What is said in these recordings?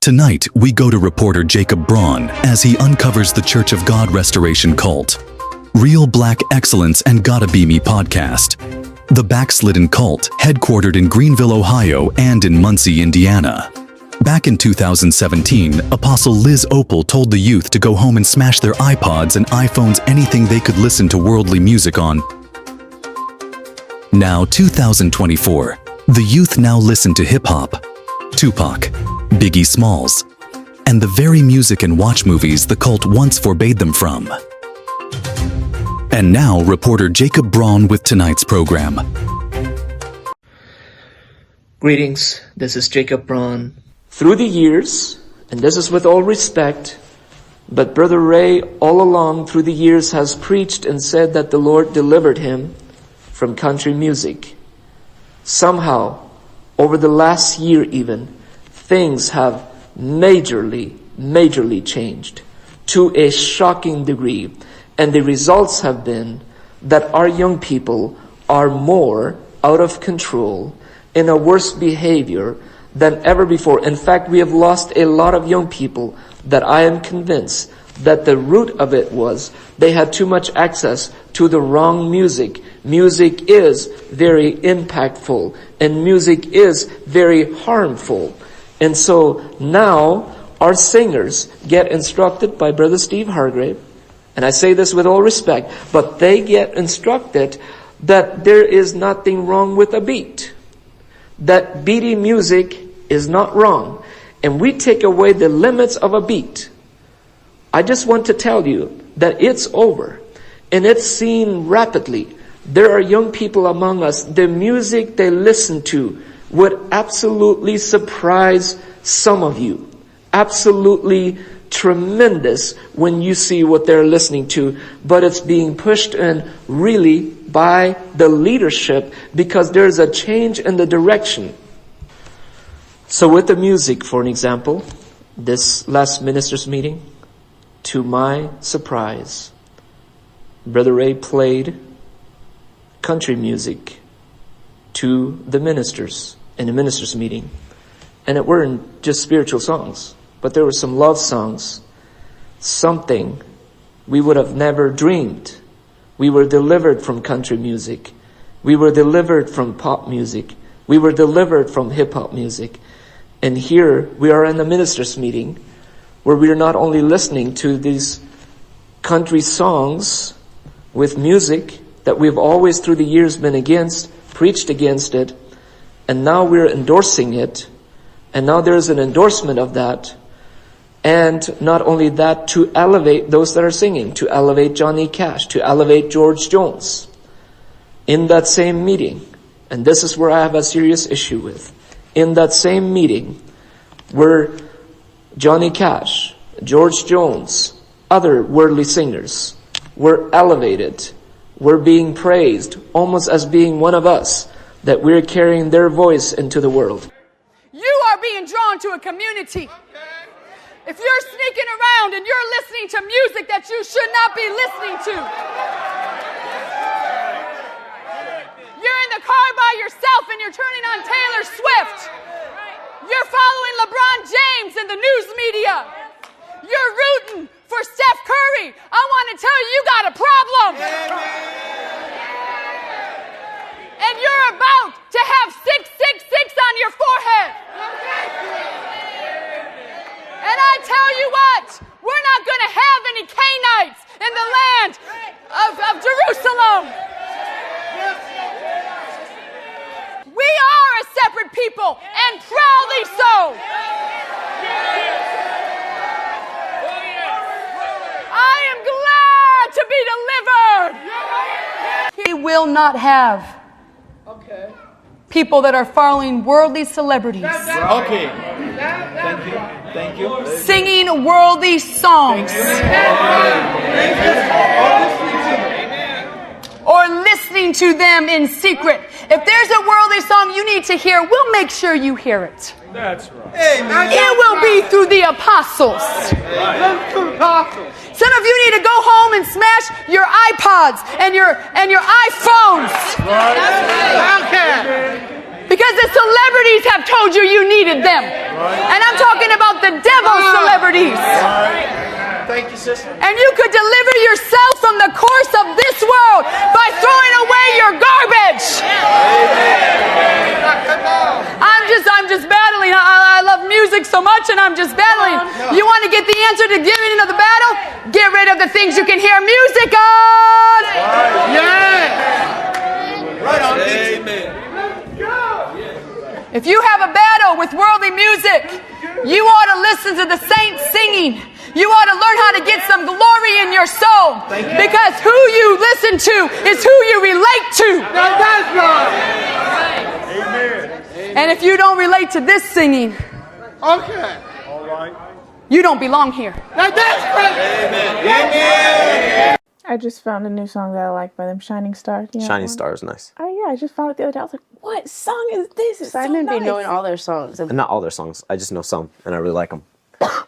Tonight, we go to reporter Jacob Braun as he uncovers the Church of God restoration cult. Real Black Excellence and Gotta Be Me podcast. The backslidden cult, headquartered in Greenville, Ohio and in Muncie, Indiana. Back in 2017, Apostle Liz Opal told the youth to go home and smash their iPods and iPhones, anything they could listen to worldly music on. Now, 2024, the youth now listen to hip-hop, Tupac, Biggie Smalls, and the very music and watch movies the cult once forbade them from. And now, reporter Jacob Braun with tonight's program. Greetings, this is Jacob Braun. Through the years, and this is with all respect, but Brother Ray all along through the years has preached and said that the Lord delivered him from country music. Somehow, over the last year even, things have majorly changed to a shocking degree. And the results have been that our young people are more out of control, in a worse behavior than ever before. In fact, we have lost a lot of young people that I am convinced that the root of it was they had too much access to the wrong music. Music is very impactful and music is very harmful. And so now our singers get instructed by Brother Steve Hargrave, and I say this with all respect, but they get instructed that there is nothing wrong with a beat. That beaty music is not wrong. And we take away the limits of a beat. I just want to tell you that it's over. And it's seen rapidly. There are young people among us, the music they listen to would absolutely surprise some of you. Absolutely tremendous when you see what they're listening to, but it's being pushed in really by the leadership because there's a change in the direction. So with the music, for an example, this last ministers' meeting, to my surprise, Brother Ray played country music to the ministers in a ministers' meeting, and it weren't just spiritual songs. But there were some love songs, something we would have never dreamed. We were delivered from country music. We were delivered from pop music. We were delivered from hip-hop music. And here we are in the ministers' meeting where we are not only listening to these country songs with music that we've always through the years been against, preached against it, and now we're endorsing it. And now there's an endorsement of that. And not only that, to elevate those that are singing, to elevate Johnny Cash, to elevate George Jones. In that same meeting, and this is where I have a serious issue with, in that same meeting where Johnny Cash, George Jones, other worldly singers were elevated, were being praised, almost as being one of us, that we're carrying their voice into the world. You are being drawn to a community. If you're sneaking around and you're listening to music that you should not be listening to, you're in the car by yourself and you're turning on Taylor Swift, you're following LeBron James in the news media, you're rooting for Steph Curry, I want to tell you, you got a problem. And you're about to have 666 on your forehead. And I tell you what, we're not going to have any Canaanites in the land of Jerusalem. We are a separate people, and proudly so. I am glad to be delivered. He will not have people that are following worldly celebrities. Okay. Thank you. Singing worldly songs. Or listening to them in secret. If there's a worldly song you need to hear, we'll make sure you hear it. That's right. It will be through the apostles. Some of you need to go home and smash your iPods and your iPhones. Right. Because the celebrities have told you you needed them. And I'm talking about the devil's celebrities. Thank you, sister. And you could deliver yourself from the course of this world by throwing away your garbage. I'm just battling. I love music so much, and I'm just battling. You want to get the answer to getting into the battle? Get rid of the things you can hear music on. Yeah. Right on. Amen. If you have a battle with worldly music, you ought to listen to the saints singing. You ought to learn how to get some glory in your soul. Because who you listen to is who you relate to. That's right. Amen. And if you don't relate to this singing, Okay. All right. you don't belong here. That's right. Amen. I just found a new song that I like by them, Shining Star. You know Shining that one? Star is nice. Oh yeah, I just found it the other day. I was like, what song is this? It's I so didn't nice. be knowing all their songs. And not all their songs. I just know some, and I really like them.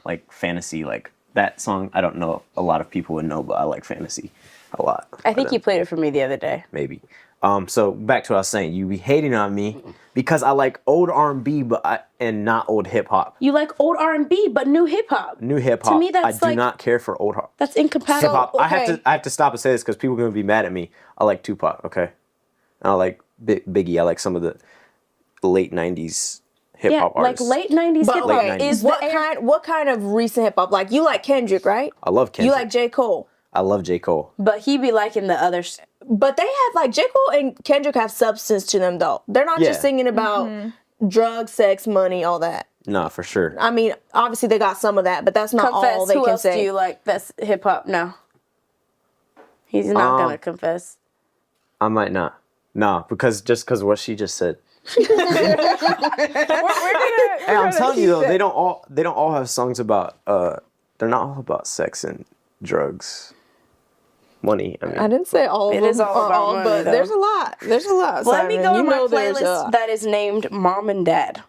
Like Fantasy, like that song. I don't know a lot of people would know, but I like Fantasy a lot. I think you played it for me the other day. Maybe. So back to what I was saying. You be hating on me because I like old R&B, and not old hip hop. You like old R&B, but new hip hop. New hip hop. To me, that's I do not care for old hop. That's incompatible. Hip hop. I have to stop and say this because people are gonna be mad at me. I like Tupac. Okay. And I like Biggie. I like some of the late '90s hip hop artists. Like late 90s hip hop. Late 90s. Is What kind of recent hip hop? Like you like Kendrick, right? I love Kendrick. You like J. Cole. I love J. Cole. But he be liking the others. But they have like J. Cole and Kendrick have substance to them though. They're not just singing about drugs, sex, money, all that. Nah, for sure. I mean, obviously they got some of that, but that's not all Confess. they Who can else say. do you like that's hip hop now? He's not gonna confess. I might not. Nah, because of what she just said. Hey, I'm telling you though, they don't all have songs about they're not all about sex and drugs. Money. I mean, I didn't say all of It them is all are about money, but though. there's a lot. There's a lot. Let me Simon. go You on my know there's playlist that is named Mom and Dad.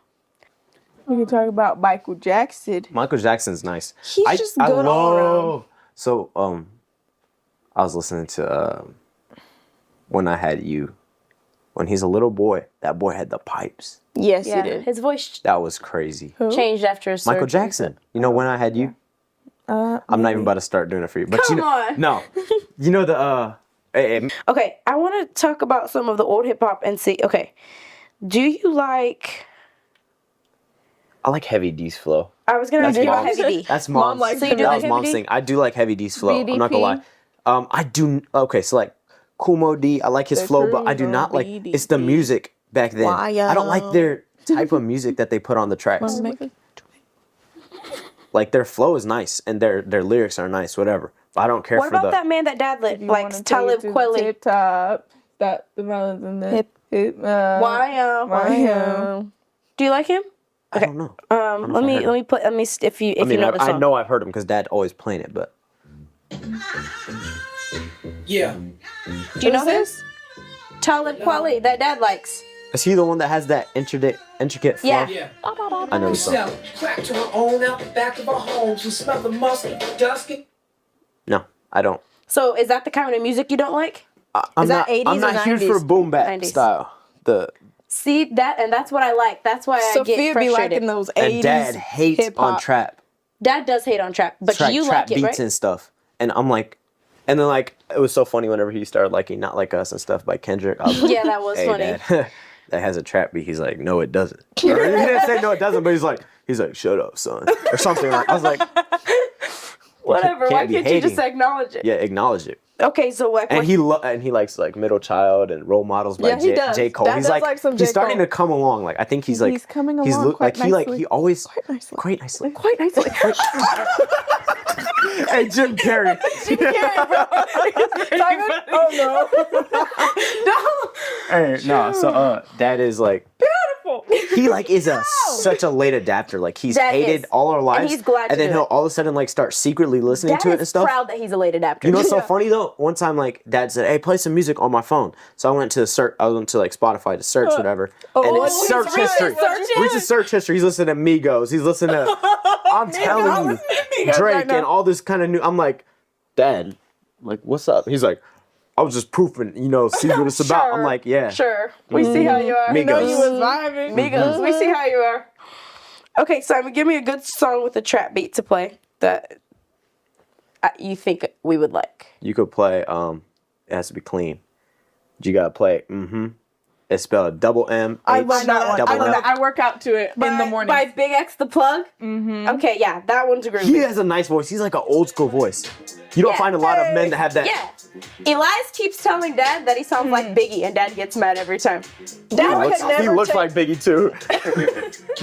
We can talk about Michael Jackson. Michael Jackson's nice. He's just good all around. So I was listening to When I Had You. When he's a little boy, that boy had the pipes. Yes, Yeah, he did. his voice That was crazy. changed after his Michael surgery. Jackson. You know When I Had You? I'm not even about to start doing it for you. But Come you know, on. No. You know the Okay, I want to talk about some of the old hip hop and see. Okay, do you like? I like Heavy D's flow. I was gonna ask you about Mom's. Heavy D. That's Mom's. likes So you do that like was Heavy Mom's D? thing. I do like Heavy D's flow. I'm not gonna BDP? lie. I do. Okay, so like Kumo D, I like his flow, but I do not like. It's the music back then. I don't like their type of music that they put on the tracks. Like their flow is nice and their lyrics are nice, whatever. But I don't care What for about the. that man that Dad lit, You like wanna Talib take it to Kweli? Tip top. Stop the melons in the hip. Why? Do you like him? I don't know. Let me put. Let me if you I mean, know the song. I know I've heard him because Dad always playing it, but Yeah. Do you know this? Talib Kweli that Dad likes. is he the one that has that intricate flow? Yeah. Yeah. I know We the song. sell crack to our own out the back of our homes. We smell the musky, dusky. No, I don't. So is that the kind of music you don't like? I'm that not. 80s I'm or not here 90s? for boom bap 90s. style. See that, and that's what I like. That's why I get Sophia be frustrated. liking those And 80s Dad hates hip-hop. on trap. Dad does hate on trap, but you trap like it, beats right? and stuff. And I'm like, and then like it was so funny whenever he started liking Not Like Us and stuff by Kendrick. I was like, Yeah, that was hey, funny. Dad, that has a trap beat. He's like, no, it doesn't. Or he didn't say no, it doesn't, but he's like, shut up, son, or something. Like I was like, Whatever. Why be can't you just hating. acknowledge it? Yeah, acknowledge it. Okay, so like, And he likes like Middle Child and Role Models by Yeah, he does. J. Cole. Dad He's does like, like some he's J. starting Cole. to come along. Like I think he's like He's coming along quite like nicely. he always nicely. quite nicely. quite nicely. Hey, Jim Carrey. Hey, no. So Dad is like beautiful. He like is such a late adapter. Like he's Dad hated is. all our lives, he's glad to and then do he'll it. all of a sudden like start secretly listening Dad to it and is stuff. proud that he's a late adapter. You know what's so funny though? One time, like Dad said, "Hey, play some music on my phone." So I went to like Spotify to search whatever, and it's search history. We just search history. He's listening to Migos. He's listening to. I'm telling you, Drake and all this kind of new. I'm like, Dad, like, what's up? He's like, I was just proofing, see what it's about. I'm like, yeah. Sure. We see how you are. I know Migos. you was vibing. Migos, we see how you are. Okay, Simon, give me a good song with a trap beat to play that you think we would like. You could play, it has to be clean. You gotta play, It's spelled double M. I love that one. double I love L. that. I work out to it in the morning. By Big X the Plug? Mm-hmm. Okay, yeah, that one's a great. He has a nice voice. He's like an old school voice. You don't find a lot of men that have that. Yeah. Elias keeps telling Dad that he sounds like Biggie, and Dad gets mad every time. Dad could never He looks like Biggie too.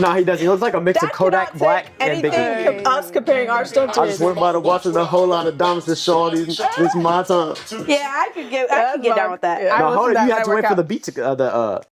No, he doesn't. He looks like a mix of Kodak Black and Biggie. Us comparing our stuff to I just went by to watching a whole lot of diamonds and shorties. This is my time. Yeah, I could get down with that. Yeah. No, hold listen on. to You that have to when I wait work for the out. beat to